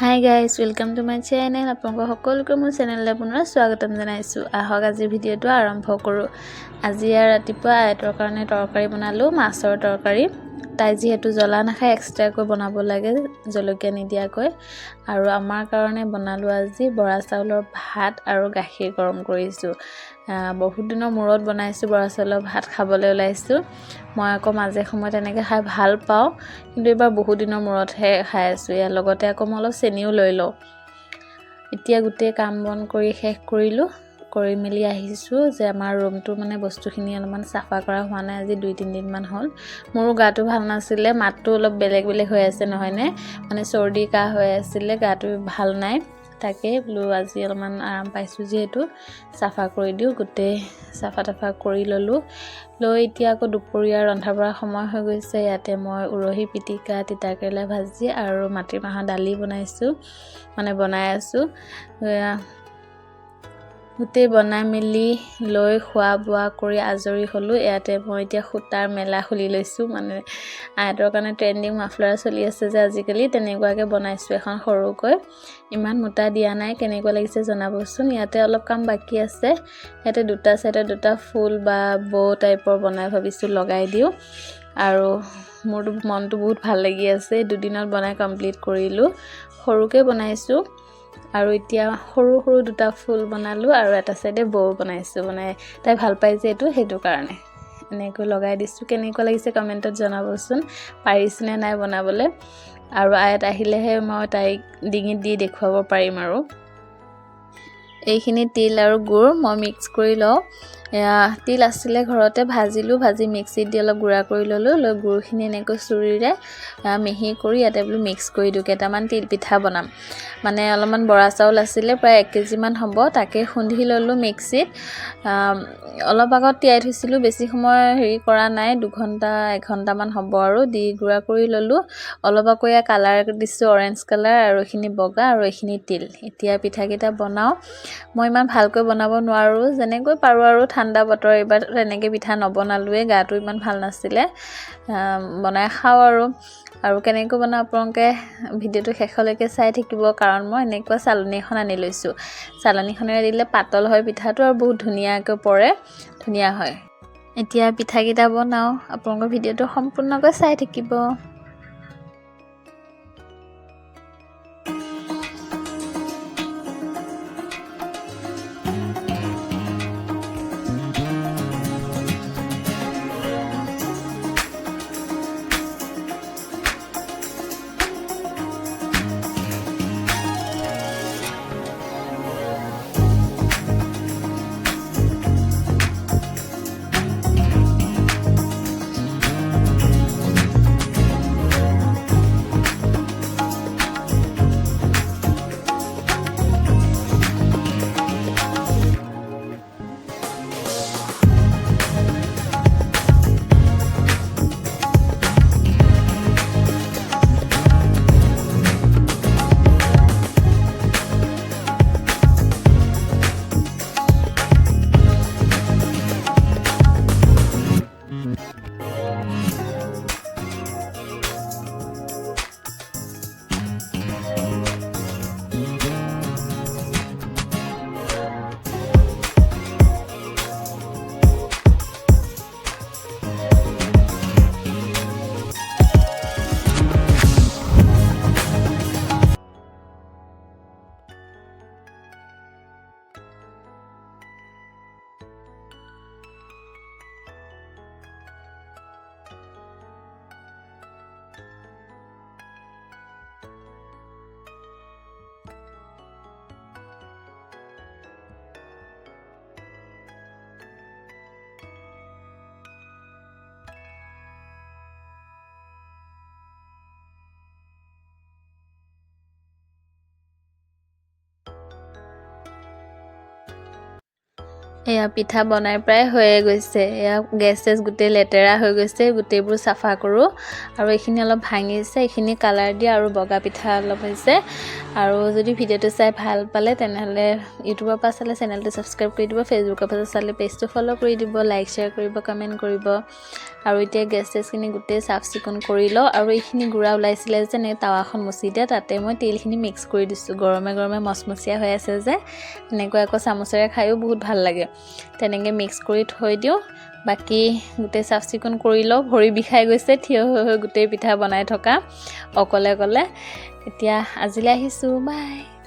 Hi guys, welcome to my channel. আপোনালোকক সকলোকে মোৰ চেনেললৈ পুনৰ স্বাগতম জনাইছোঁ। আহক আজি ভিডিঅ'টো আৰম্ভ কৰোঁ। আজি ৰাতিপুৱা আইতৰ কাৰণে তৰকাৰী বনালোঁ, মাছৰ তৰকাৰী। তাই যিহেতু জ্বলা নাখায়, এক্সট্ৰাকৈ বনাব লাগে জলকীয়া নিদিয়াকৈ। আৰু আমাৰ কাৰণে বনালোঁ আজি বৰা চাউলৰ ভাত আৰু গাখীৰ গৰম কৰিছোঁ। বহুত দিনৰ মূৰত বনাইছোঁ, বৰা চাউলৰ ভাত খাবলৈ ওলাইছোঁ। মই আকৌ মাজে সময়ত এনেকৈ খাই ভাল পাওঁ, কিন্তু এইবাৰ বহুত দিনৰ মূৰতহে খাই আছোঁ। ইয়াৰ লগতে আকৌ মই অলপ চেনিও লৈ লওঁ। এতিয়া গোটেই কাম বন কৰি শেষ কৰিলোঁ, কৰি মেলি আহিছোঁ যে আমাৰ ৰুমটো বস্তুখিনি অলপমান চাফা কৰা হোৱা নাই, আজি 2-3 দিনমান হ'ল। মোৰো গাটো ভাল নাছিলে, মাতটো অলপ বেলেগ হৈ আছে নহয়নে, চৰ্দি কাহ হৈ আছিলে, গাটো ভাল নাই। তাকে বোলো আজি অলপমান আৰাম পাইছোঁ যিহেতু চাফা কৰি দিওঁ। গোটেই চাফা কৰি ল'লোঁ। এতিয়া আকৌ দুপৰীয়া ৰন্ধা বঢ়াৰ সময় হৈ গৈছে। ইয়াতে মই উৰহি পিটিকা, তিতাকেৰেলা ভাজি আৰু মাটিমাহৰ দালি বনাই আছোঁ। গোটেই বনাই মেলি লৈ খোৱা বোৱা কৰি আজৰি হ'লোঁ। ইয়াতে মই এতিয়া সূতাৰ মেলা খুলি লৈছোঁ। আইতৰ কাৰণে ট্ৰেণ্ডিং মাফলাৰ চলি আছে যে আজিকালি, তেনেকুৱাকৈ বনাইছোঁ এখন সৰুকৈ। ইমান মোটা দিয়া নাই, কেনেকুৱা লাগিছে জনাবচোন। ইয়াতে অলপ কাম বাকী আছে। ইয়াতে দুটা চাইডত দুটা ফুল বা বৌ টাইপৰ বনাই ভাবিছোঁ লগাই দিওঁ। আৰু মোৰতো মনটো বহুত ভাল লাগি আছে। 2 দিনত বনাই কমপ্লিট কৰিলোঁ। সৰুকৈ বনাইছোঁ আৰু এতিয়া সৰু দুটা ফুল বনালোঁ আৰু এটা চাইডে বৌ বনাইছোঁ। তাই ভাল পাই যে সেইটো কাৰণে এনেকৈ লগাই দিছোঁ। কেনেকুৱা লাগিছে কমেণ্টত জনাবচোন, পাৰিছোনে নাই বনাবলৈ। আৰু আইত আহিলেহে মই তাইক ডিঙিত দি দেখুৱাব পাৰিম। আৰু এইখিনি তিল আৰু গুড় মই মিক্স কৰি লওঁ। তিল আছিলে ঘৰতে, ভাজি মিক্সিত দি অলপ গুড়া কৰি ল'লোঁ। গুড়খিনি এনেকৈ চুৰিৰে মিহি কৰি ইয়াতে বোলো মিক্স কৰি দিওঁ। কেইটামান তিল পিঠা বনাম, অলপমান বৰা চাউল আছিলে, প্ৰায় 1 কেজিমান হ'ব। তাকে খুন্দি ল'লোঁ মিক্সিত। অলপ আগত তিয়াই থৈছিলোঁ, বেছি সময় কৰা নাই, 2-1 ঘণ্টামান হ'ব। আৰু দি গুড়া কৰি ল'লোঁ। অলপ আকৌ কালাৰ দিছোঁ, অৰেঞ্জ কালাৰ, আৰু এইখিনি বগা আৰু এইখিনি তিল। এতিয়া পিঠাকেইটা বনাওঁ। মই ইমান ভালকৈ বনাব নোৱাৰোঁ, যেনেকৈ পাৰোঁ আৰু। ঠাণ্ডা বতৰ, এইবাৰ তেনেকৈ পিঠা নবনালোৱে, গাটো ইমান ভাল নাছিলে। বনাই খাওঁ আৰু কেনেকৈ বনাওঁ আপোনালোকে ভিডিঅ'টো শেষলৈকে চাই থাকিব, কাৰণ মই এনেকুৱা চালনী এখন আনি লৈছোঁ। চালনীখনেৰে দিলে পাতল হয় পিঠাটো আৰু বহুত ধুনীয়াকৈ পৰে, ধুনীয়া হয়। এতিয়া পিঠাকেইটা বনাওঁ, আপোনালোকৰ ভিডিঅ'টো সম্পূৰ্ণকৈ চাই থাকিব। এয়া পিঠা বনাই প্ৰায় হৈয়ে গৈছে। এয়া গেছ গোটেই লেতেৰা হৈ গৈছে, গোটেইবোৰ চাফা কৰোঁ। আৰু এইখিনি অলপ ভাঙিছে, এইখিনি কালাৰ দিয়া আৰু বগা পিঠা অলপ হৈছে। আৰু যদি ভিডিঅ'টো চাই ভাল পালে তেনেহ'লে ইউটিউবৰ পৰা চালে চেনেলটো ছাবস্ক্ৰাইব কৰি দিব, ফেচবুকৰ পৰা চালে পেজটো ফ'ল' কৰি দিব, লাইক শ্বেয়াৰ কৰিব, কমেণ্ট কৰিব। আৰু এতিয়া গেছখিনি গোটেই চাফ চিকুণ কৰি লওঁ। আৰু এইখিনি গুড়া ওলাইছিলে যে এনেকৈ টাৱাখন মুচি দিয়ে, তাতে মই তেলখিনি মিক্স কৰি দিছোঁ। গৰমে গৰমে মচমচীয়া হৈ আছে যে, এনেকৈ আকৌ চামুচেৰে খায়ো বহুত ভাল লাগে। তেনেকৈ মিক্স কৰি থৈ দিওঁ। বাকী গোটেই চাফ চিকুণ কৰি লওঁ। ভৰি বিষাই গৈছে থিয় হৈ গোটেই পিঠা বনাই থকা অকলে অকলে। এতিয়া আজিলৈ আহিছোঁ, বাই।